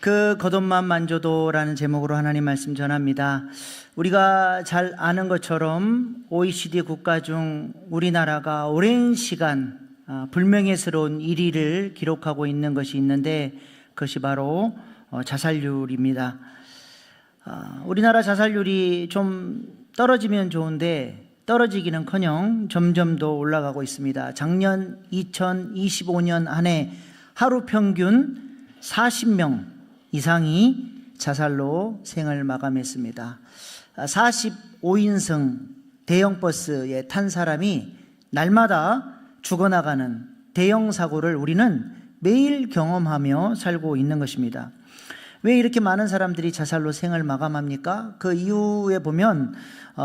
그 겉옷만 만져도라는 제목으로 하나님 말씀 전합니다. 우리가 잘 아는 것처럼 OECD 국가 중 우리나라가 오랜 시간 불명예스러운 1위를 기록하고 있는 것이 있는데 그것이 바로 자살률입니다. 우리나라 자살률이 좀 떨어지면 좋은데 떨어지기는커녕 점점 더 올라가고 있습니다. 작년 2025년 한 해 하루 평균 40명 이상이 자살로 생을 마감했습니다. 45인승 대형 버스에 탄 사람이 날마다 죽어나가는 대형 사고를 우리는 매일 경험하며 살고 있는 것입니다. 왜 이렇게 많은 사람들이 자살로 생을 마감합니까? 그 이유에 보면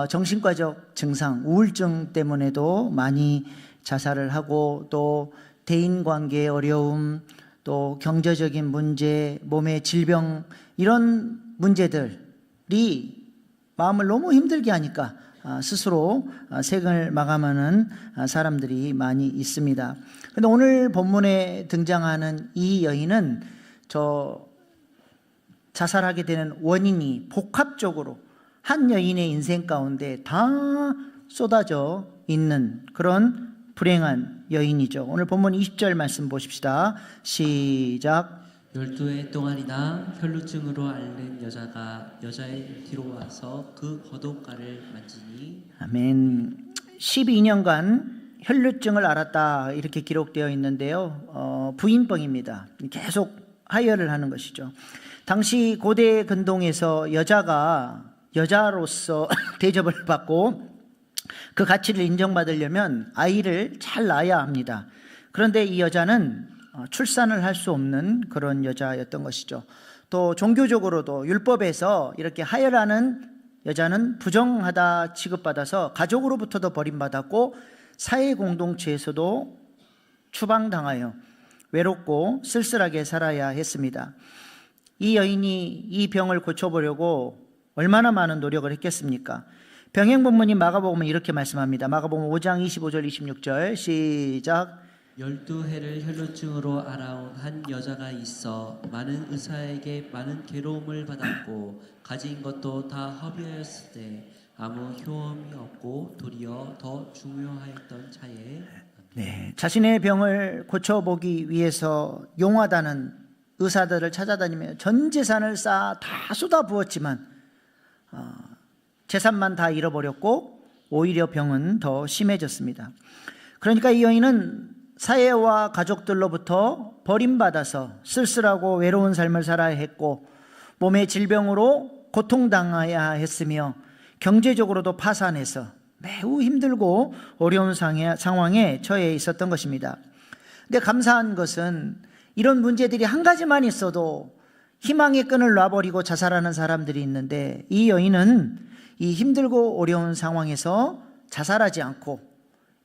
정신과적 증상, 우울증 때문에도 많이 자살을 하고 또 대인관계의 어려움, 또 경제적인 문제, 몸의 질병 이런 문제들이 마음을 너무 힘들게 하니까 스스로 생을 마감하는 사람들이 많이 있습니다. 그런데 오늘 본문에 등장하는 이 여인은 자살하게 되는 원인이 복합적으로 한 여인의 인생 가운데 다 쏟아져 있는 그런 불행한 여인이죠. 오늘 본문 20절 말씀 보십시다. 시작. 12해 동안이나 혈루증으로 앓는 여자가 여자의 뒤로 와서 그 겉옷가를 만지니. 아멘. 12년간 혈루증을 앓았다 이렇게 기록되어 있는데요. 부인병입니다. 계속 하혈을 하는 것이죠. 당시 고대 근동에서 여자가 여자로서 대접을 받고 그 가치를 인정받으려면 아이를 잘 낳아야 합니다. 그런데 이 여자는 출산을 할 수 없는 그런 여자였던 것이죠. 또 종교적으로도 율법에서 이렇게 하혈하는 여자는 부정하다 취급받아서 가족으로부터도 버림받았고 사회 공동체에서도 추방당하여 외롭고 쓸쓸하게 살아야 했습니다. 이 여인이 이 병을 고쳐보려고 얼마나 많은 노력을 했겠습니까? 병행 본문인 마가복음은 이렇게 말씀합니다. 마가복음 5장 25절 26절 시작. 12해를 혈루증으로 앓아온 한 여자가 있어 많은 의사에게 많은 괴로움을 받았고 가진 것도 다 허비하였을 때 아무 효험이 없고 도리어 더 중요하였던 차에. 네, 자신의 병을 고쳐보기 위해서 용하다는 의사들을 찾아다니며 전 재산을 다 쏟아부었지만 재산만 다 잃어버렸고 오히려 병은 더 심해졌습니다. 그러니까 이 여인은 사회와 가족들로부터 버림받아서 쓸쓸하고 외로운 삶을 살아야 했고 몸의 질병으로 고통당해야 했으며 경제적으로도 파산해서 매우 힘들고 어려운 상황에 처해 있었던 것입니다. 근데 감사한 것은 이런 문제들이 한 가지만 있어도 희망의 끈을 놔버리고 자살하는 사람들이 있는데 이 여인은 이 힘들고 어려운 상황에서 자살하지 않고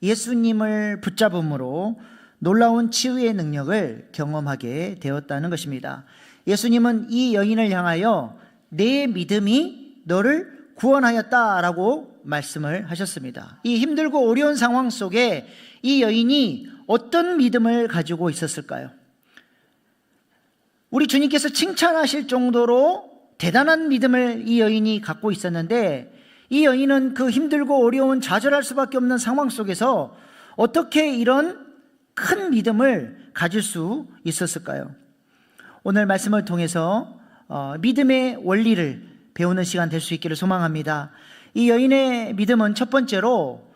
예수님을 붙잡음으로 놀라운 치유의 능력을 경험하게 되었다는 것입니다. 예수님은 이 여인을 향하여 내 믿음이 너를 구원하였다라고 말씀을 하셨습니다. 이 힘들고 어려운 상황 속에 이 여인이 어떤 믿음을 가지고 있었을까요? 우리 주님께서 칭찬하실 정도로 대단한 믿음을 이 여인이 갖고 있었는데 이 여인은 그 힘들고 어려운 좌절할 수밖에 없는 상황 속에서 어떻게 이런 큰 믿음을 가질 수 있었을까요? 오늘 말씀을 통해서 믿음의 원리를 배우는 시간 될 수 있기를 소망합니다. 이 여인의 믿음은 첫 번째로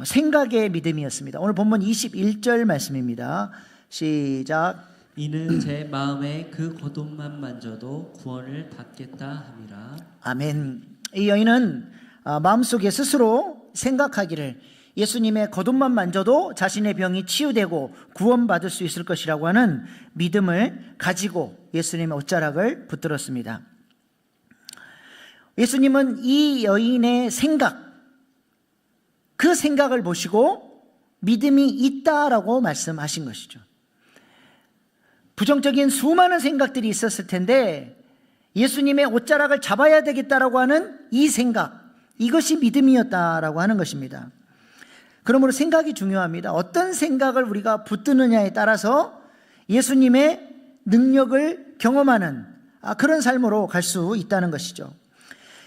생각의 믿음이었습니다. 오늘 본문 21절 말씀입니다. 시작. 이는 제 마음에 그 겉옷만 만져도 구원을 받겠다 함이라. 아멘. 이 여인은 마음속에 스스로 생각하기를 예수님의 겉옷만 만져도 자신의 병이 치유되고 구원받을 수 있을 것이라고 하는 믿음을 가지고 예수님의 옷자락을 붙들었습니다. 예수님은 이 여인의 그 생각을 보시고 믿음이 있다라고 말씀하신 것이죠. 부정적인 수많은 생각들이 있었을 텐데 예수님의 옷자락을 잡아야 되겠다라고 하는 이 생각, 이것이 믿음이었다라고 하는 것입니다. 그러므로 생각이 중요합니다. 어떤 생각을 우리가 붙드느냐에 따라서 예수님의 능력을 경험하는 그런 삶으로 갈 수 있다는 것이죠.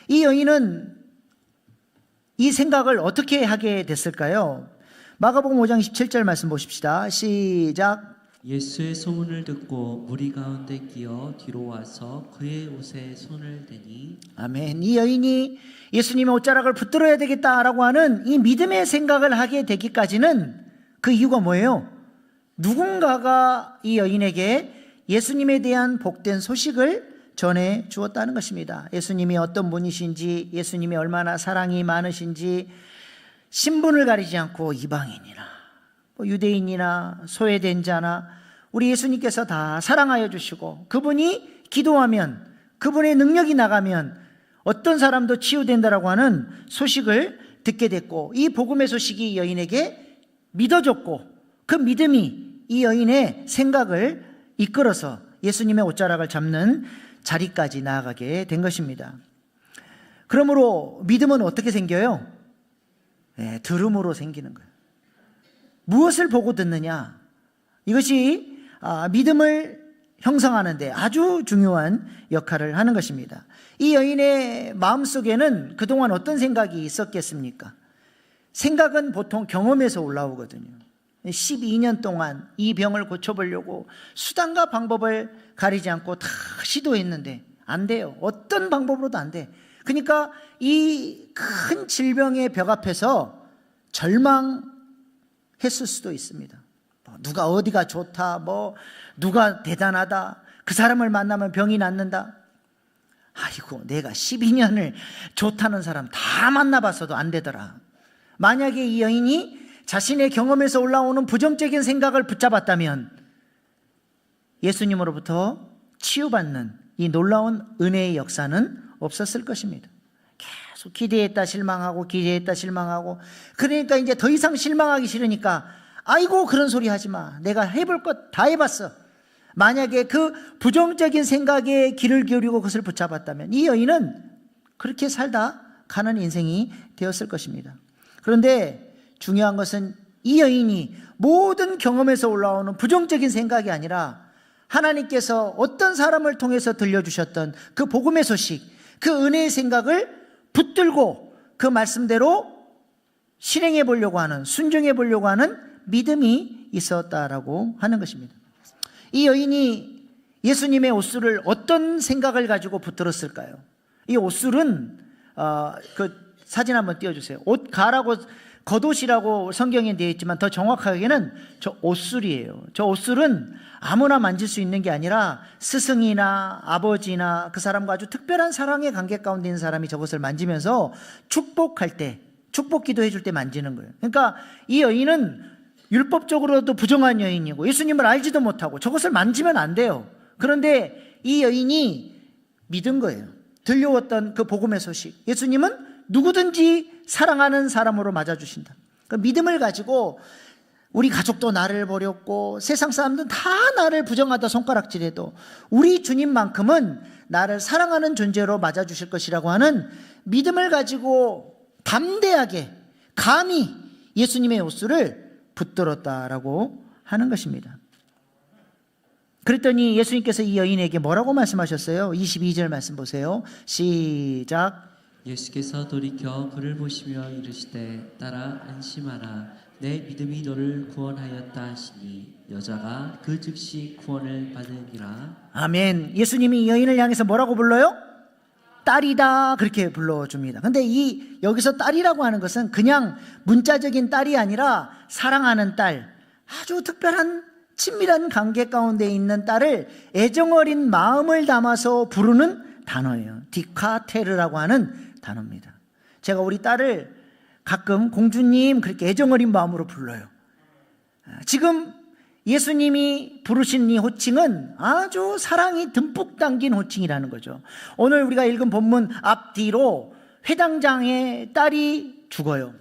이 여인은 이 생각을 어떻게 하게 됐을까요? 마가복음 5장 17절 말씀 보십시다. 시작. 예수의 소문을 듣고 무리 가운데 끼어 뒤로 와서 그의 옷에 손을 대니 아멘. 이 여인이 예수님의 옷자락을 붙들어야 되겠다라고 하는 이 믿음의 생각을 하게 되기까지는 그 이유가 뭐예요? 누군가가 이 여인에게 예수님에 대한 복된 소식을 전해 주었다는 것입니다. 예수님이 어떤 분이신지, 예수님이 얼마나 사랑이 많으신지, 신분을 가리지 않고 이방인이나 유대인이나 소외된 자나 우리 예수님께서 다 사랑하여 주시고, 그분이 기도하면, 그분의 능력이 나가면 어떤 사람도 치유된다라고 하는 소식을 듣게 됐고, 이 복음의 소식이 여인에게 믿어졌고, 그 믿음이 이 여인의 생각을 이끌어서 예수님의 옷자락을 잡는 자리까지 나아가게 된 것입니다. 그러므로 믿음은 어떻게 생겨요? 네, 들음으로 생기는 거예요. 무엇을 보고 듣느냐? 이것이 믿음을 형성하는 데 아주 중요한 역할을 하는 것입니다. 이 여인의 마음속에는 그동안 어떤 생각이 있었겠습니까? 생각은 보통 경험에서 올라오거든요. 12년 동안 이 병을 고쳐보려고 수단과 방법을 가리지 않고 다 시도했는데 안 돼요. 어떤 방법으로도 안 돼. 그러니까 이 큰 질병의 벽 앞에서 절망했을 수도 있습니다. 누가 어디가 좋다, 누가 대단하다, 그 사람을 만나면 병이 낫는다. 아이고, 내가 12년을 좋다는 사람 다 만나봤어도 안 되더라. 만약에 이 여인이 자신의 경험에서 올라오는 부정적인 생각을 붙잡았다면 예수님으로부터 치유받는 이 놀라운 은혜의 역사는 없었을 것입니다. 계속 기대했다 실망하고 기대했다 실망하고, 그러니까 이제 더 이상 실망하기 싫으니까 아이고 그런 소리 하지 마, 내가 해볼 것 다 해봤어. 만약에 그 부정적인 생각에 귀를 기울이고 그것을 붙잡았다면 이 여인은 그렇게 살다 가는 인생이 되었을 것입니다. 그런데 중요한 것은 이 여인이 모든 경험에서 올라오는 부정적인 생각이 아니라 하나님께서 어떤 사람을 통해서 들려주셨던 그 복음의 소식, 그 은혜의 생각을 붙들고 그 말씀대로 실행해 보려고 하는, 순종해 보려고 하는 믿음이 있었다라고 하는 것입니다. 이 여인이 예수님의 옷술을 어떤 생각을 가지고 붙들었을까요? 이 옷술은 그 사진 한번 띄워주세요. 옷 가라고, 겉옷이라고 성경에 되어 있지만 더 정확하게는 저 옷술이에요. 저 옷술은 아무나 만질 수 있는 게 아니라 스승이나 아버지나 그 사람과 아주 특별한 사랑의 관계 가운데 있는 사람이 저것을 만지면서 축복할 때, 축복 기도해 줄 때 만지는 거예요. 그러니까 이 여인은 율법적으로도 부정한 여인이고 예수님을 알지도 못하고 저것을 만지면 안 돼요. 그런데 이 여인이 믿은 거예요. 들려왔던 그 복음의 소식, 예수님은 누구든지 사랑하는 사람으로 맞아주신다. 그 믿음을 가지고 우리 가족도 나를 버렸고 세상 사람들은 다 나를 부정하다 손가락질해도 우리 주님만큼은 나를 사랑하는 존재로 맞아주실 것이라고 하는 믿음을 가지고 담대하게 감히 예수님의 옷술을 붙들었다라고 하는 것입니다. 그랬더니 예수님께서 이 여인에게 뭐라고 말씀하셨어요? 22절 말씀 보세요. 시작. 예수께서 돌이켜 그를 보시며 이르시되 딸아 안심하라 내 믿음이 너를 구원하였다 하시니 여자가 그 즉시 구원을 받으니라. 아멘. 예수님이 이 여인을 향해서 뭐라고 불러요? 딸이다, 그렇게 불러줍니다. 근데 이 여기서 딸이라고 하는 것은 그냥 문자적인 딸이 아니라 사랑하는 딸, 아주 특별한 친밀한 관계 가운데 있는 딸을 애정어린 마음을 담아서 부르는 단어예요. 디카테르라고 하는 단어입니다. 제가 우리 딸을 가끔 공주님 그렇게 애정어린 마음으로 불러요. 지금 예수님이 부르신 이 호칭은 아주 사랑이 듬뿍 담긴 호칭이라는 거죠. 오늘 우리가 읽은 본문 앞뒤로 회당장의 딸이 죽어요.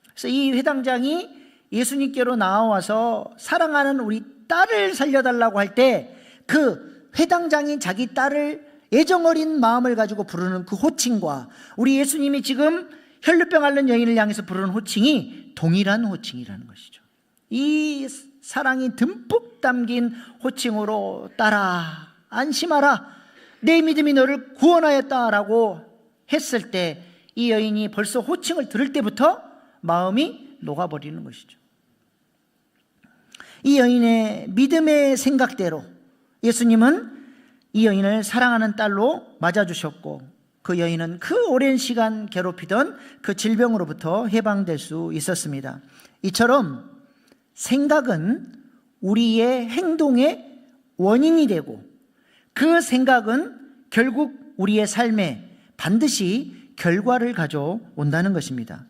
그래서 이 회당장이 예수님께로 나와서 사랑하는 우리 딸을 살려달라고 할 때 그 회당장이 자기 딸을 애정어린 마음을 가지고 부르는 그 호칭과 우리 예수님이 지금 혈루병 앓는 여인을 향해서 부르는 호칭이 동일한 호칭이라는 것이죠. 이 사랑이 듬뿍 담긴 호칭으로 딸아 안심하라, 내 믿음이 너를 구원하였다라고 했을 때 이 여인이 벌써 호칭을 들을 때부터 마음이 녹아버리는 것이죠. 이 여인의 믿음의 생각대로 예수님은 이 여인을 사랑하는 딸로 맞아주셨고, 그 여인은 그 오랜 시간 괴롭히던 그 질병으로부터 해방될 수 있었습니다. 이처럼 생각은 우리의 행동의 원인이 되고, 그 생각은 결국 우리의 삶에 반드시 결과를 가져온다는 것입니다.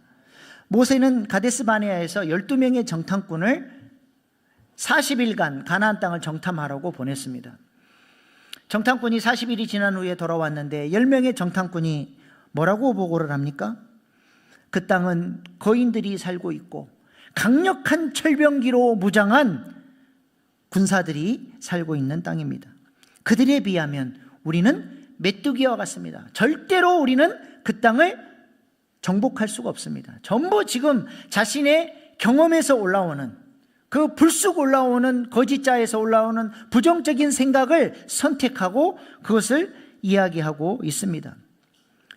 모세는 가데스 바네아에서 12명의 정탐꾼을 40일간 가나안 땅을 정탐하라고 보냈습니다. 정탐꾼이 40일이 지난 후에 돌아왔는데 10명의 정탐꾼이 뭐라고 보고를 합니까? 그 땅은 거인들이 살고 있고 강력한 철병기로 무장한 군사들이 살고 있는 땅입니다. 그들에 비하면 우리는 메뚜기와 같습니다. 절대로 우리는 그 땅을 정복할 수가 없습니다. 전부 지금 자신의 경험에서 올라오는, 그 불쑥 올라오는 거짓자에서 올라오는 부정적인 생각을 선택하고 그것을 이야기하고 있습니다.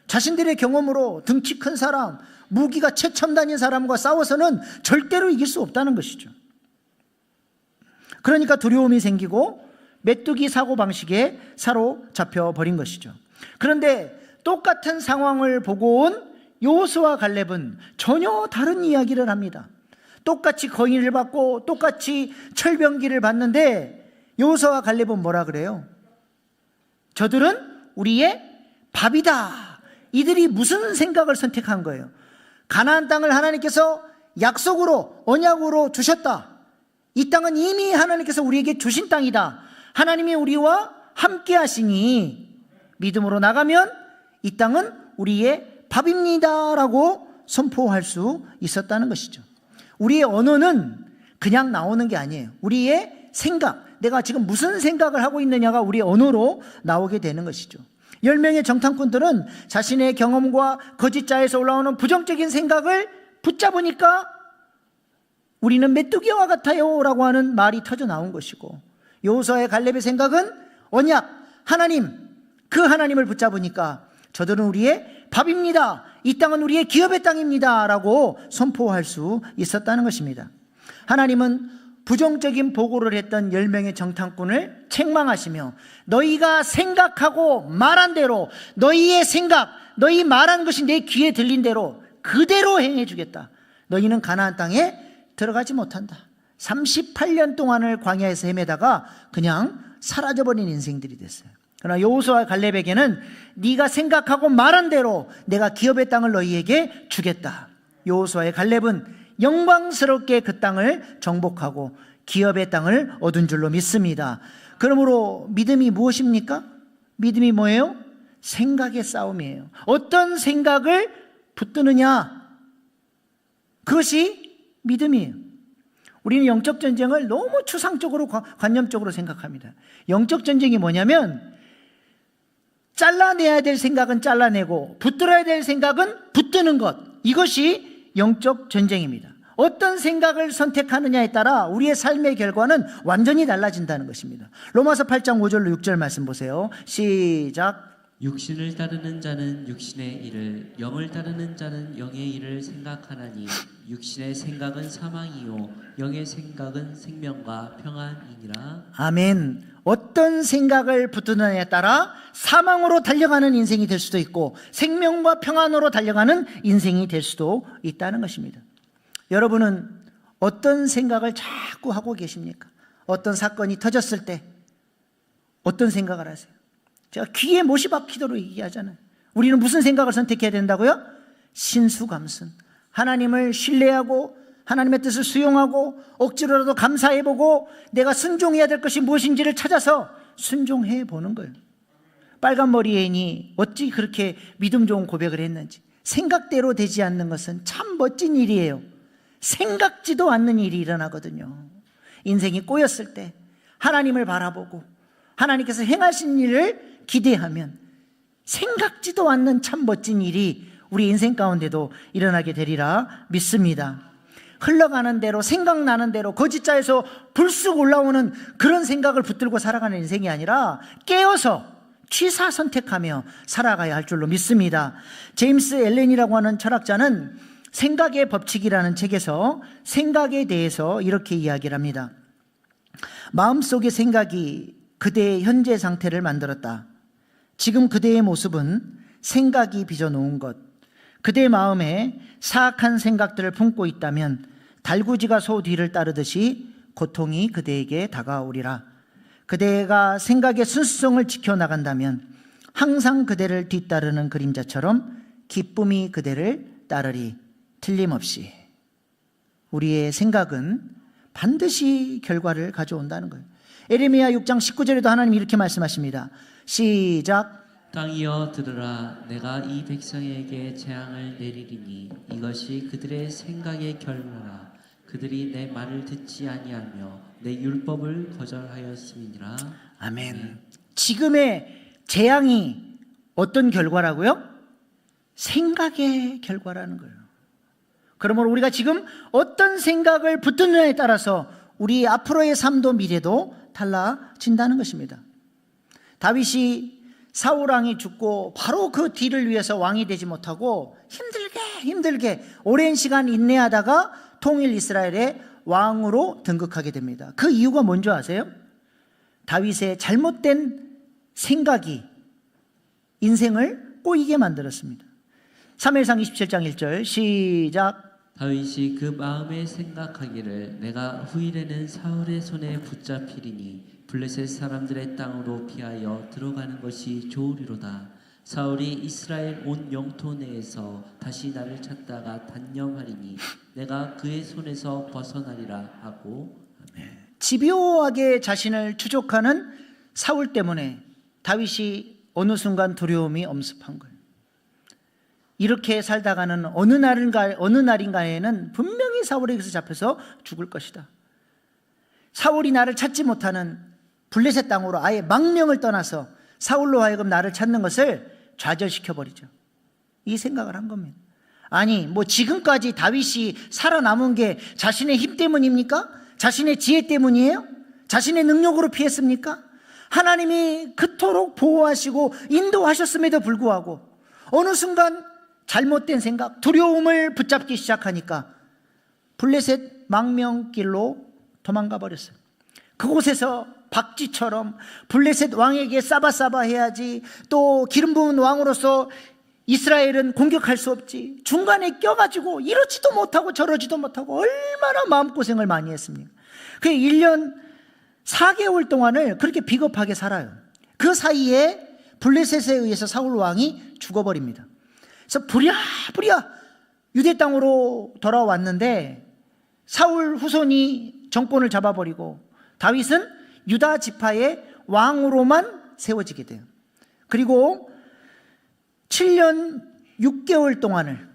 자신들의 경험으로 등치 큰 사람, 무기가 최첨단인 사람과 싸워서는 절대로 이길 수 없다는 것이죠. 그러니까 두려움이 생기고 메뚜기 사고방식에 사로잡혀 버린 것이죠. 그런데 똑같은 상황을 보고 온 여호수아 갈렙은 전혀 다른 이야기를 합니다. 똑같이 거인을 받고 똑같이 철병기를 받는데 여호수아 갈렙은 뭐라 그래요? 저들은 우리의 밥이다. 이들이 무슨 생각을 선택한 거예요? 가나안 땅을 하나님께서 약속으로, 언약으로 주셨다. 이 땅은 이미 하나님께서 우리에게 주신 땅이다. 하나님이 우리와 함께 하시니 믿음으로 나가면 이 땅은 우리의 밥입니다 라고 선포할 수 있었다는 것이죠. 우리의 언어는 그냥 나오는 게 아니에요. 우리의 생각, 내가 지금 무슨 생각을 하고 있느냐가 우리의 언어로 나오게 되는 것이죠. 10명의 정탐꾼들은 자신의 경험과 거짓자에서 올라오는 부정적인 생각을 붙잡으니까 우리는 메뚜기와 같아요 라고 하는 말이 터져 나온 것이고, 여호수아의 갈렙의 생각은 언약, 하나님, 그 하나님을 붙잡으니까 저들은 우리의 밥입니다. 이 땅은 우리의 기업의 땅입니다 라고 선포할 수 있었다는 것입니다. 하나님은 부정적인 보고를 했던 10명의 정탐꾼을 책망하시며 너희가 생각하고 말한 대로, 너희의 생각, 너희 말한 것이 내 귀에 들린 대로 그대로 행해 주겠다. 너희는 가나안 땅에 들어가지 못한다. 38년 동안을 광야에서 헤매다가 그냥 사라져버린 인생들이 됐어요. 그러나 여호수아 갈렙에게는 네가 생각하고 말한 대로 내가 기업의 땅을 너희에게 주겠다. 여호수아의 갈렙은 영광스럽게 그 땅을 정복하고 기업의 땅을 얻은 줄로 믿습니다. 그러므로 믿음이 무엇입니까? 믿음이 뭐예요? 생각의 싸움이에요. 어떤 생각을 붙드느냐, 그것이 믿음이에요. 우리는 영적 전쟁을 너무 추상적으로 관념적으로 생각합니다. 영적 전쟁이 뭐냐면 잘라내야 될 생각은 잘라내고 붙들어야 될 생각은 붙드는 것, 이것이 영적 전쟁입니다. 어떤 생각을 선택하느냐에 따라 우리의 삶의 결과는 완전히 달라진다는 것입니다. 로마서 8장 5절로 6절 말씀 보세요. 시작. 육신을 따르는 자는 육신의 일을, 영을 따르는 자는 영의 일을 생각하나니 육신의 생각은 사망이요 영의 생각은 생명과 평안이니라. 아멘. 어떤 생각을 붙드느냐에 따라 사망으로 달려가는 인생이 될 수도 있고 생명과 평안으로 달려가는 인생이 될 수도 있다는 것입니다. 여러분은 어떤 생각을 자꾸 하고 계십니까? 어떤 사건이 터졌을 때 어떤 생각을 하세요? 제가 귀에 못이 박히도록 얘기하잖아요. 우리는 무슨 생각을 선택해야 된다고요? 신수감순. 하나님을 신뢰하고 하나님의 뜻을 수용하고 억지로라도 감사해보고 내가 순종해야 될 것이 무엇인지를 찾아서 순종해보는 거예요. 빨간 머리 애인이 어찌 그렇게 믿음 좋은 고백을 했는지. 생각대로 되지 않는 것은 참 멋진 일이에요. 생각지도 않는 일이 일어나거든요. 인생이 꼬였을 때 하나님을 바라보고 하나님께서 행하신 일을 기대하면 생각지도 않는 참 멋진 일이 우리 인생 가운데도 일어나게 되리라 믿습니다. 흘러가는 대로, 생각나는 대로, 거짓자에서 불쑥 올라오는 그런 생각을 붙들고 살아가는 인생이 아니라 깨어서 취사 선택하며 살아가야 할 줄로 믿습니다. 제임스 앨런이라고 하는 철학자는 생각의 법칙이라는 책에서 생각에 대해서 이렇게 이야기를 합니다. 마음속의 생각이 그대의 현재 상태를 만들었다. 지금 그대의 모습은 생각이 빚어놓은 것. 그대의 마음에 사악한 생각들을 품고 있다면 달구지가 소 뒤를 따르듯이 고통이 그대에게 다가오리라. 그대가 생각의 순수성을 지켜나간다면 항상 그대를 뒤따르는 그림자처럼 기쁨이 그대를 따르리. 틀림없이 우리의 생각은 반드시 결과를 가져온다는 거예요. 에레미야 6장 19절에도 하나님이 이렇게 말씀하십니다. 시작. 땅이여 들으라. 내가 이 백성에게 재앙을 내리리니 이것이 그들의 생각의 결과라. 그들이 내 말을 듣지 아니하며 내 율법을 거절하였음이니라. 아멘. 지금의 재앙이 어떤 결과라고요? 생각의 결과라는 거예요. 그러므로 우리가 지금 어떤 생각을 붙드느냐에 따라서 우리 앞으로의 삶도 미래도 달라진다는 것입니다. 다윗이 사울 왕이 죽고 바로 그 뒤를 위해서 왕이 되지 못하고 힘들게 오랜 시간 인내하다가 통일 이스라엘의 왕으로 등극하게 됩니다. 그 이유가 뭔지 아세요? 다윗의 잘못된 생각이 인생을 꼬이게 만들었습니다. 사무엘상 27장 1절 시작. 다윗이 그 마음에 생각하기를 내가 후일에는 사울의 손에 붙잡히리니 블레셋 사람들의 땅으로 피하여 들어가는 것이 좋으리로다. 사울이 이스라엘 온 영토 내에서 다시 나를 찾다가 단념하리니 내가 그의 손에서 벗어나리라 하고. 집요하게 자신을 추적하는 사울 때문에 다윗이 어느 순간 두려움이 엄습한 거예요. 이렇게 살다가는 어느 날인가에는 분명히 사울에게서 잡혀서 죽을 것이다. 사울이 나를 찾지 못하는 블레셋 땅으로 아예 망명을 떠나서 사울로 하여금 나를 찾는 것을 좌절시켜버리죠. 이 생각을 한 겁니다. 아니, 뭐 지금까지 다윗이 살아남은 게 자신의 힘 때문입니까? 자신의 지혜 때문이에요? 자신의 능력으로 피했습니까? 하나님이 그토록 보호하시고 인도하셨음에도 불구하고 어느 순간 잘못된 생각, 두려움을 붙잡기 시작하니까 블레셋 망명길로 도망가 버렸어요. 그곳에서 박쥐처럼 블레셋 왕에게 싸바싸바 해야지, 또 기름 부은 왕으로서 이스라엘은 공격할 수 없지, 중간에 껴가지고 이러지도 못하고 저러지도 못하고 얼마나 마음고생을 많이 했습니까? 그 1년 4개월 동안을 그렇게 비겁하게 살아요. 그 사이에 블레셋에 의해서 사울 왕이 죽어버립니다. 그래서 부랴부랴 유대 땅으로 돌아왔는데 사울 후손이 정권을 잡아버리고 다윗은 유다 지파의 왕으로만 세워지게 돼요. 그리고 7년 6개월 동안을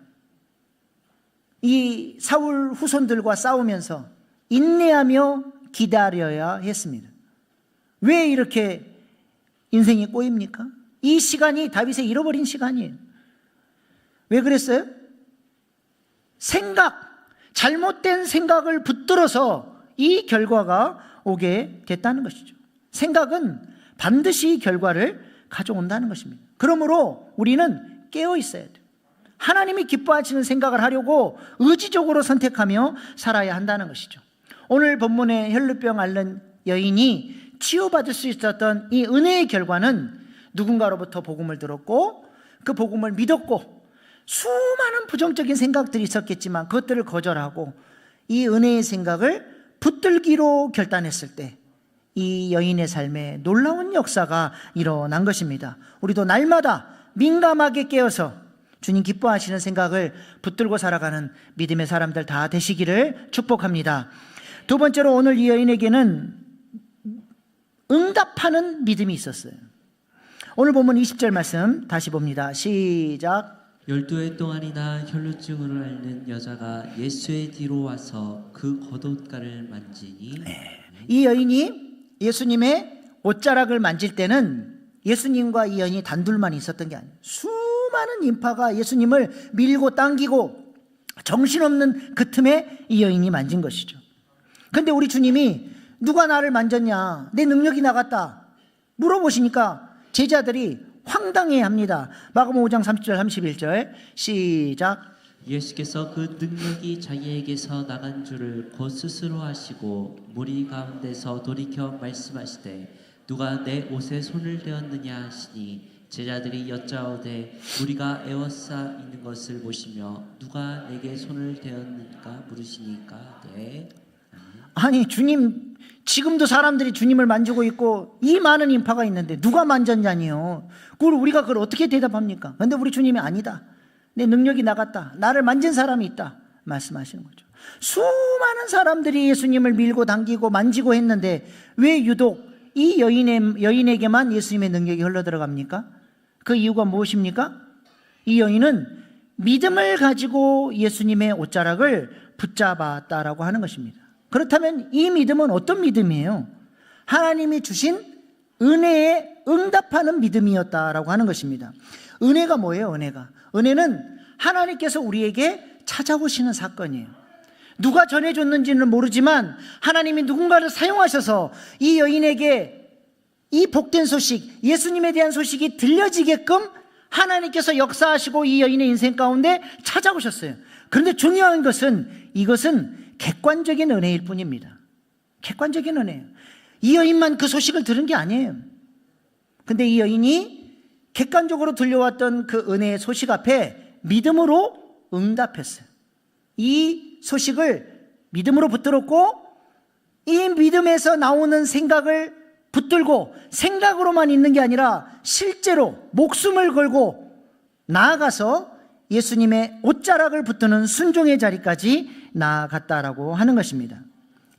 이 사울 후손들과 싸우면서 인내하며 기다려야 했습니다. 왜 이렇게 인생이 꼬입니까? 이 시간이 다윗의 잃어버린 시간이에요. 왜 그랬어요? 잘못된 생각을 붙들어서 이 결과가 오게 됐다는 것이죠. 생각은 반드시 결과를 가져온다는 것입니다. 그러므로 우리는 깨어 있어야 돼요. 하나님이 기뻐하시는 생각을 하려고 의지적으로 선택하며 살아야 한다는 것이죠. 오늘 본문의 혈루병 앓는 여인이 치유받을 수 있었던 이 은혜의 결과는 누군가로부터 복음을 들었고 그 복음을 믿었고 수많은 부정적인 생각들이 있었겠지만 그것들을 거절하고 이 은혜의 생각을 붙들기로 결단했을 때 이 여인의 삶에 놀라운 역사가 일어난 것입니다. 우리도 날마다 민감하게 깨어서 주님 기뻐하시는 생각을 붙들고 살아가는 믿음의 사람들 다 되시기를 축복합니다. 두 번째로 오늘 이 여인에게는 응답하는 믿음이 있었어요. 오늘 본문 20절 말씀 다시 봅니다. 시작. 12해 동안이나 혈루증을 앓는 여자가 예수의 뒤로 와서 그 겉옷가를 만지니. 이 여인이 예수님의 옷자락을 만질 때는 예수님과 이 여인이 단둘만 있었던 게 아니에요. 수많은 인파가 예수님을 밀고 당기고 정신없는 그 틈에 이 여인이 만진 것이죠. 그런데 우리 주님이 누가 나를 만졌냐, 내 능력이 나갔다 물어보시니까 제자들이 황당해합니다. 마가복음 5장 30절 31절 시작. 예수께서 그 능력이 자기에게서 나간 줄을 곧 스스로 아시고 무리 가운데서 돌이켜 말씀하시되 누가 내 옷에 손을 대었느냐 하시니 제자들이 여짜오되 우리가 에워싸 있는 것을 보시며 누가 내게 손을 대었는가 물으시니까 네. 아니 주님, 지금도 사람들이 주님을 만지고 있고 이 많은 인파가 있는데 누가 만졌냐니요. 우리가 그걸 어떻게 대답합니까? 근데 우리 주님이 아니다, 내 능력이 나갔다, 나를 만진 사람이 있다 말씀하시는 거죠. 수많은 사람들이 예수님을 밀고 당기고 만지고 했는데 왜 유독 이 여인에게만 예수님의 능력이 흘러들어갑니까? 그 이유가 무엇입니까? 이 여인은 믿음을 가지고 예수님의 옷자락을 붙잡았다라고 하는 것입니다. 그렇다면 이 믿음은 어떤 믿음이에요? 하나님이 주신 은혜에 응답하는 믿음이었다라고 하는 것입니다. 은혜가 뭐예요? 은혜는 하나님께서 우리에게 찾아오시는 사건이에요. 누가 전해줬는지는 모르지만 하나님이 누군가를 사용하셔서 이 여인에게 이 복된 소식, 예수님에 대한 소식이 들려지게끔 하나님께서 역사하시고 이 여인의 인생 가운데 찾아오셨어요. 그런데 중요한 것은 이것은 객관적인 은혜일 뿐입니다. 객관적인 은혜예요. 이 여인만 그 소식을 들은 게 아니에요. 근데 이 여인이 객관적으로 들려왔던 그 은혜의 소식 앞에 믿음으로 응답했어요. 이 소식을 믿음으로 붙들었고 이 믿음에서 나오는 생각을 붙들고 생각으로만 있는 게 아니라 실제로 목숨을 걸고 나아가서 예수님의 옷자락을 붙드는 순종의 자리까지 나아갔다라고 하는 것입니다.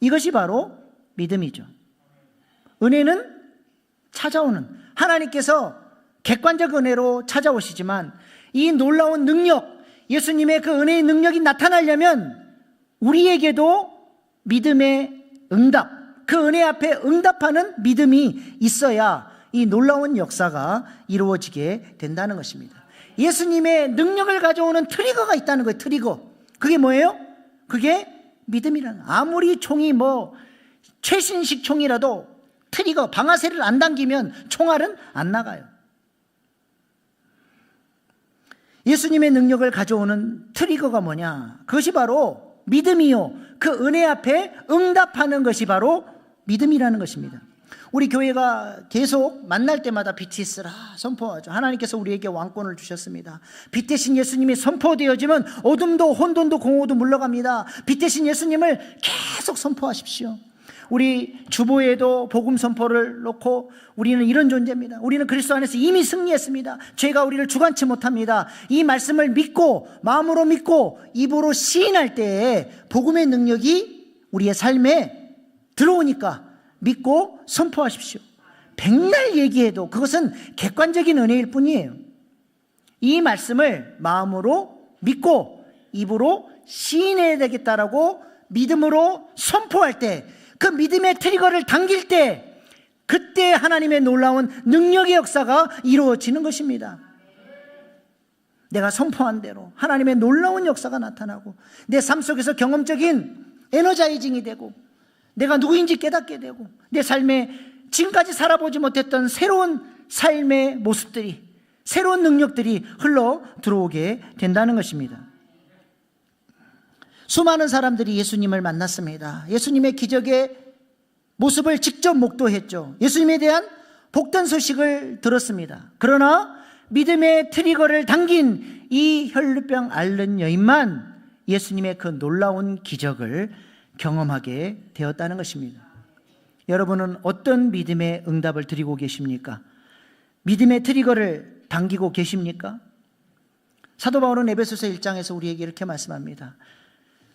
이것이 바로 믿음이죠. 은혜는 찾아오는, 하나님께서 객관적 은혜로 찾아오시지만 이 놀라운 능력, 예수님의 그 은혜의 능력이 나타나려면 우리에게도 믿음의 응답, 그 은혜 앞에 응답하는 믿음이 있어야 이 놀라운 역사가 이루어지게 된다는 것입니다. 예수님의 능력을 가져오는 트리거가 있다는 거예요. 트리거. 그게 뭐예요? 그게 믿음이라는, 아무리 총이 최신식 총이라도 트리거, 방아쇠를 안 당기면 총알은 안 나가요. 예수님의 능력을 가져오는 트리거가 뭐냐? 그것이 바로 믿음이요, 그 은혜 앞에 응답하는 것이 바로 믿음이라는 것입니다. 우리 교회가 계속 만날 때마다 BTS라 선포하죠. 하나님께서 우리에게 왕권을 주셨습니다. 빛 대신 예수님이 선포되어지면 어둠도 혼돈도 공허도 물러갑니다. 빛 대신 예수님을 계속 선포하십시오. 우리 주보에도 복음 선포를 놓고 우리는 이런 존재입니다. 우리는 그리스도 안에서 이미 승리했습니다. 죄가 우리를 주관치 못합니다. 이 말씀을 믿고 마음으로 믿고 입으로 시인할 때에 복음의 능력이 우리의 삶에 들어오니까 믿고 선포하십시오. 백날 얘기해도 그것은 객관적인 은혜일 뿐이에요. 이 말씀을 마음으로 믿고 입으로 시인해야 되겠다라고 믿음으로 선포할 때, 그 믿음의 트리거를 당길 때, 그때 하나님의 놀라운 능력의 역사가 이루어지는 것입니다. 내가 선포한 대로 하나님의 놀라운 역사가 나타나고 내 삶 속에서 경험적인 에너자이징이 되고 내가 누구인지 깨닫게 되고 내 삶에 지금까지 살아보지 못했던 새로운 삶의 모습들이, 새로운 능력들이 흘러 들어오게 된다는 것입니다. 수많은 사람들이 예수님을 만났습니다. 예수님의 기적의 모습을 직접 목도했죠. 예수님에 대한 복된 소식을 들었습니다. 그러나 믿음의 트리거를 당긴 이 혈루병 앓는 여인만 예수님의 그 놀라운 기적을 경험하게 되었다는 것입니다. 여러분은 어떤 믿음의 응답을 드리고 계십니까? 믿음의 트리거를 당기고 계십니까? 사도 바울은 에베소서 1장에서 우리에게 이렇게 말씀합니다.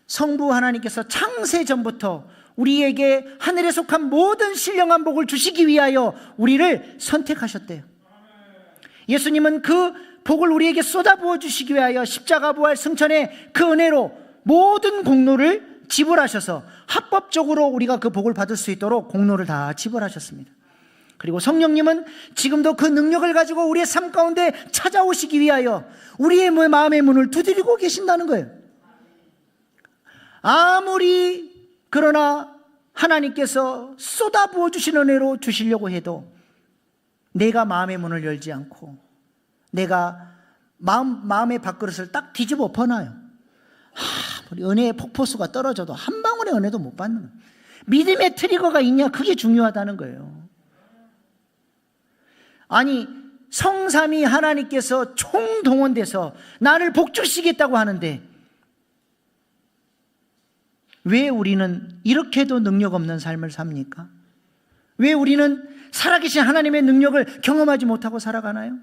성부 하나님께서 창세 전부터 우리에게 하늘에 속한 모든 신령한 복을 주시기 위하여 우리를 선택하셨대요. 예수님은 그 복을 우리에게 쏟아부어 주시기 위하여 십자가 부활 승천의 그 은혜로 모든 공로를 지불하셔서 합법적으로 우리가 그 복을 받을 수 있도록 공로를 다 지불하셨습니다. 그리고 성령님은 지금도 그 능력을 가지고 우리의 삶 가운데 찾아오시기 위하여 우리의 마음의 문을 두드리고 계신다는 거예요. 아무리 그러나 하나님께서 쏟아부어 주신 은혜로 주시려고 해도 내가 마음의 문을 열지 않고 내가 마음의 밥그릇을 딱 뒤집어 엎어놔요. 우리 은혜의 폭포수가 떨어져도 한 방울의 은혜도 못 받는 거예요. 믿음의 트리거가 있냐, 그게 중요하다는 거예요. 아니, 성삼위 하나님께서 총동원돼서 나를 복주시겠다고 하는데 왜 우리는 이렇게도 능력 없는 삶을 삽니까? 왜 우리는 살아계신 하나님의 능력을 경험하지 못하고 살아가나요?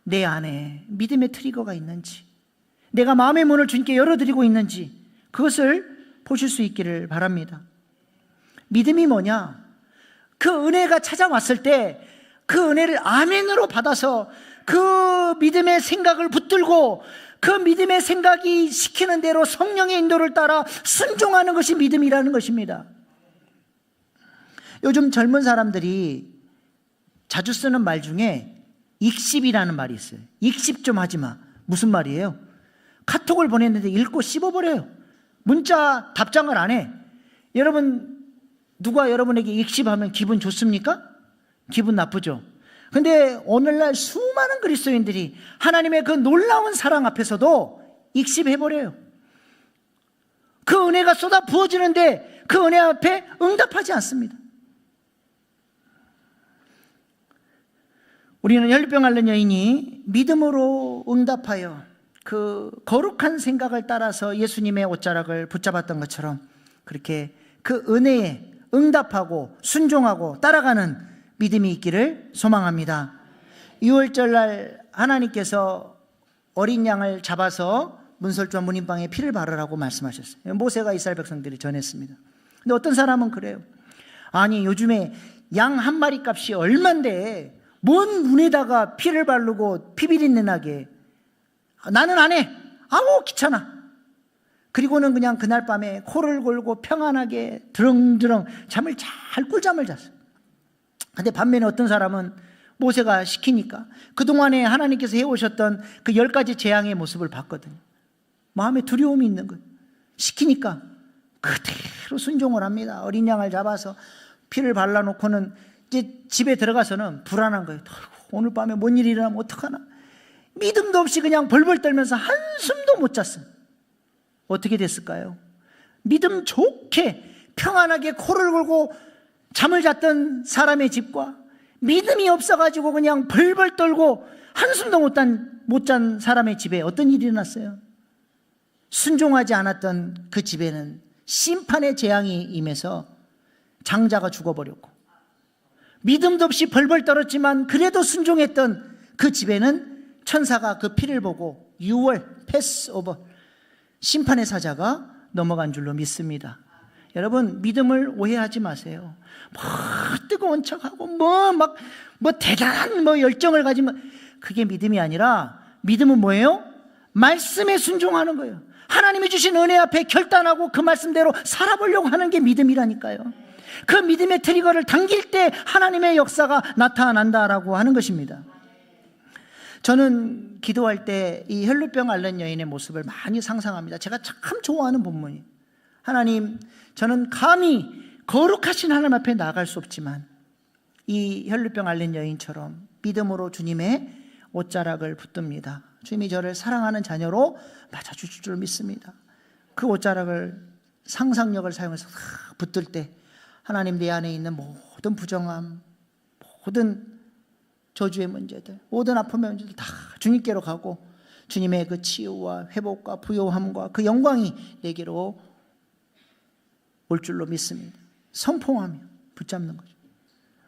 내 안에 믿음의 트리거가 있는지, 내가 마음의 문을 주님께 열어드리고 있는지, 그것을 보실 수 있기를 바랍니다. 믿음이 뭐냐? 그 은혜가 찾아왔을 때 그 은혜를 아멘으로 받아서 그 믿음의 생각을 붙들고 그 믿음의 생각이 시키는 대로 성령의 인도를 따라 순종하는 것이 믿음이라는 것입니다. 요즘 젊은 사람들이 자주 쓰는 말 중에 익십이라는 말이 있어요. 익십 좀 하지 마. 무슨 말이에요? 카톡을 보냈는데 읽고 씹어버려요. 문자 답장을 안 해. 여러분, 누가 여러분에게 익십하면 기분 좋습니까? 기분 나쁘죠. 근데 오늘날 수많은 그리스도인들이 하나님의 그 놀라운 사랑 앞에서도 익십해버려요. 그 은혜가 쏟아 부어지는데 그 은혜 앞에 응답하지 않습니다. 우리는 혈류병 앓는 여인이 믿음으로 응답하여 그 거룩한 생각을 따라서 예수님의 옷자락을 붙잡았던 것처럼 그렇게 그 은혜에 응답하고 순종하고 따라가는 믿음이 있기를 소망합니다. 6월절 날 하나님께서 어린 양을 잡아서 문설주와 문인방에 피를 바르라고 말씀하셨어요. 모세가 이스라엘 백성들이 전했습니다. 근데 어떤 사람은 그래요. 아니, 요즘에 양 한 마리 값이 얼만데 뭔 문에다가 피를 바르고 피비린내 나게, 나는 안 해. 아우 귀찮아. 그리고는 그냥 그날 밤에 코를 골고 평안하게 드렁드렁 잠을 잘 꿀잠을 잤어요. 근데 반면에 어떤 사람은 모세가 시키니까 그동안에 하나님께서 해오셨던 그 10가지 재앙의 모습을 봤거든요. 마음에 두려움이 있는 거예요. 시키니까 그대로 순종을 합니다. 어린 양을 잡아서 피를 발라놓고는 이제 집에 들어가서는 불안한 거예요. 오늘 밤에 뭔 일이 일어나면 어떡하나. 믿음도 없이 그냥 벌벌 떨면서 한숨도 못 잤어요. 어떻게 됐을까요? 믿음 좋게 평안하게 코를 골고 잠을 잤던 사람의 집과 믿음이 없어가지고 그냥 벌벌 떨고 한숨도 못 잔 사람의 집에 어떤 일이 일어났어요? 순종하지 않았던 그 집에는 심판의 재앙이 임해서 장자가 죽어버렸고, 믿음도 없이 벌벌 떨었지만 그래도 순종했던 그 집에는 천사가 그 피를 보고 6월 패스오버 심판의 사자가 넘어간 줄로 믿습니다. 여러분, 믿음을 오해하지 마세요. 뜨거운 척하고 대단한 열정을 가지면 그게 믿음이 아니라, 믿음은 뭐예요? 말씀에 순종하는 거예요. 하나님이 주신 은혜 앞에 결단하고 그 말씀대로 살아보려고 하는 게 믿음이라니까요. 그 믿음의 트리거를 당길 때 하나님의 역사가 나타난다라고 하는 것입니다. 저는 기도할 때 이 혈루병 앓는 여인의 모습을 많이 상상합니다. 제가 참 좋아하는 본문이에요. 하나님, 저는 감히 거룩하신 하나님 앞에 나아갈 수 없지만 이 혈루병 앓는 여인처럼 믿음으로 주님의 옷자락을 붙듭니다. 주님이 저를 사랑하는 자녀로 맞아주실 줄 믿습니다. 그 옷자락을 상상력을 사용해서 붙들 때 하나님, 내 안에 있는 모든 부정함, 모든 저주의 문제들, 모든 아픔의 문제들 다 주님께로 가고 주님의 그 치유와 회복과 부요함과 그 영광이 내게로 올 줄로 믿습니다. 선포하며 붙잡는 거죠.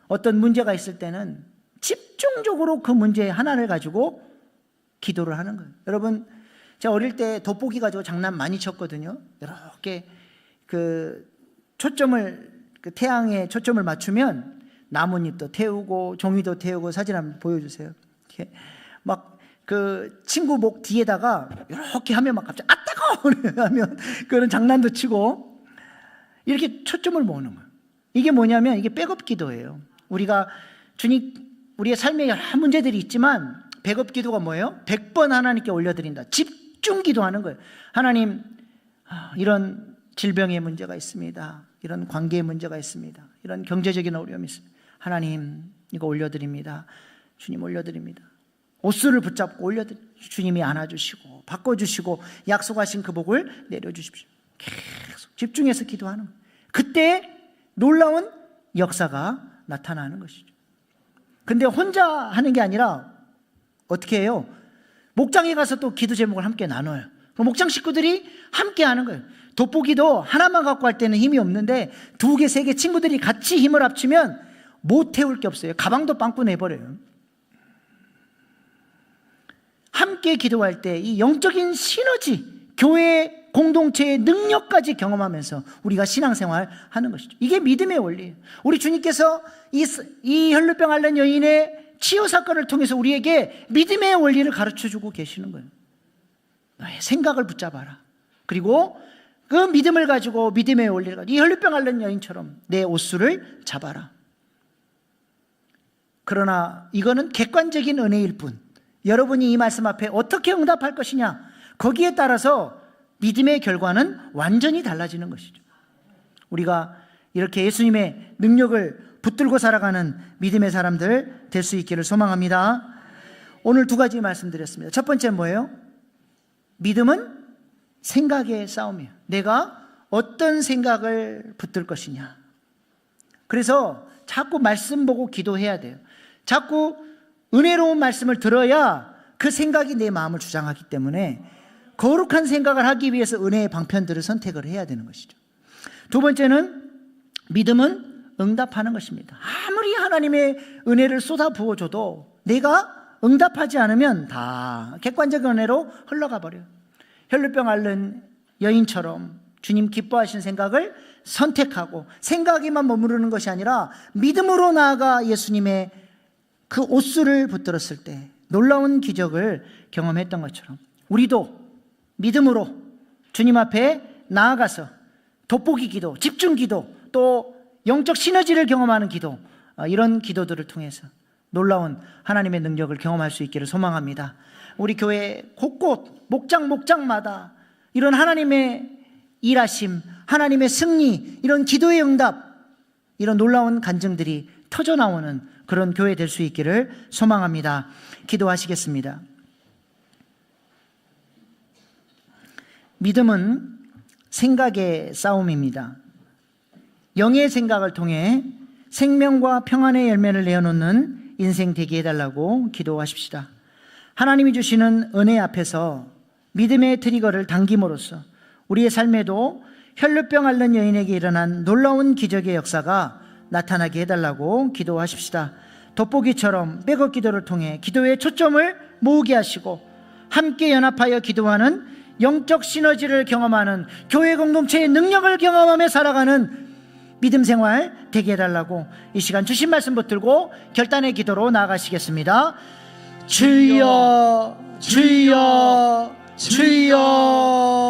어떤 문제가 있을 때는 집중적으로 그 문제 하나를 가지고 기도를 하는 거예요. 여러분, 제가 어릴 때 돋보기 가지고 장난 많이 쳤거든요. 이렇게 그 태양에 초점을 맞추면 나뭇잎도 태우고 종이도 태우고. 사진 한번 보여주세요. 이렇게 막 그 친구 목 뒤에다가 이렇게 하면 막 갑자기 따가워 하면 그런 장난도 치고 이렇게 초점을 모으는 거예요. 이게 뭐냐면 이게 백업 기도예요. 우리가 우리의 삶에 여러 문제들이 있지만 백업 기도가 뭐예요? 100번 하나님께 올려드린다. 집중 기도하는 거예요. 하나님, 이런 질병의 문제가 있습니다. 이런 관계의 문제가 있습니다. 이런 경제적인 어려움이 있습니다. 하나님, 이거 올려드립니다. 주님 올려드립니다. 옷수를 붙잡고 올려드립니다. 주님이 안아주시고 바꿔주시고 약속하신 그 복을 내려주십시오. 계속 집중해서 기도하는 거예요. 그때 놀라운 역사가 나타나는 것이죠. 근데 혼자 하는 게 아니라 어떻게 해요? 목장에 가서 또 기도 제목을 함께 나눠요. 그럼 목장 식구들이 함께 하는 거예요. 돋보기도 하나만 갖고 할 때는 힘이 없는데 2개, 3개 친구들이 같이 힘을 합치면 못 태울 게 없어요. 가방도 빵꾸 내버려요. 함께 기도할 때 이 영적인 시너지, 교회 공동체의 능력까지 경험하면서 우리가 신앙생활 하는 것이죠. 이게 믿음의 원리예요. 우리 주님께서 이 혈루병 앓는 여인의 치유 사건을 통해서 우리에게 믿음의 원리를 가르쳐주고 계시는 거예요. 너의 생각을 붙잡아라. 그리고 그 믿음을 가지고 믿음의 원리를 가지고 이 혈루병 앓는 여인처럼 내 옷수를 잡아라. 그러나 이거는 객관적인 은혜일 뿐, 여러분이 이 말씀 앞에 어떻게 응답할 것이냐, 거기에 따라서 믿음의 결과는 완전히 달라지는 것이죠. 우리가 이렇게 예수님의 능력을 붙들고 살아가는 믿음의 사람들 될 수 있기를 소망합니다. 오늘 2가지 말씀드렸습니다. 첫 번째 뭐예요? 믿음은 생각의 싸움이에요. 내가 어떤 생각을 붙들 것이냐. 그래서 자꾸 말씀 보고 기도해야 돼요. 자꾸 은혜로운 말씀을 들어야 그 생각이 내 마음을 주장하기 때문에 거룩한 생각을 하기 위해서 은혜의 방편들을 선택을 해야 되는 것이죠. 2번째는 믿음은 응답하는 것입니다. 아무리 하나님의 은혜를 쏟아 부어줘도 내가 응답하지 않으면 다 객관적 은혜로 흘러가 버려요. 혈루병 앓는 여인처럼 주님 기뻐하신 생각을 선택하고 생각에만 머무르는 것이 아니라 믿음으로 나아가 예수님의 그 옷수를 붙들었을 때 놀라운 기적을 경험했던 것처럼 우리도 믿음으로 주님 앞에 나아가서 돋보기 기도, 집중 기도, 또 영적 시너지를 경험하는 기도, 이런 기도들을 통해서 놀라운 하나님의 능력을 경험할 수 있기를 소망합니다. 우리 교회 곳곳 목장마다 이런 하나님의 일하심, 하나님의 승리, 이런 기도의 응답, 이런 놀라운 간증들이 터져나오는 그런 교회 될 수 있기를 소망합니다. 기도하시겠습니다. 믿음은 생각의 싸움입니다. 영의 생각을 통해 생명과 평안의 열매를 내어놓는 인생 되게 해달라고 기도하십시다. 하나님이 주시는 은혜 앞에서 믿음의 트리거를 당김으로써 우리의 삶에도 혈루병 앓는 여인에게 일어난 놀라운 기적의 역사가 나타나게 해달라고 기도하십시다. 돋보기처럼 백업 기도를 통해 기도의 초점을 모으게 하시고 함께 연합하여 기도하는 영적 시너지를 경험하는 교회 공동체의 능력을 경험하며 살아가는 믿음 생활 되게 해달라고 이 시간 주신 말씀 붙들고 결단의 기도로 나아가시겠습니다. 주여 주여 주여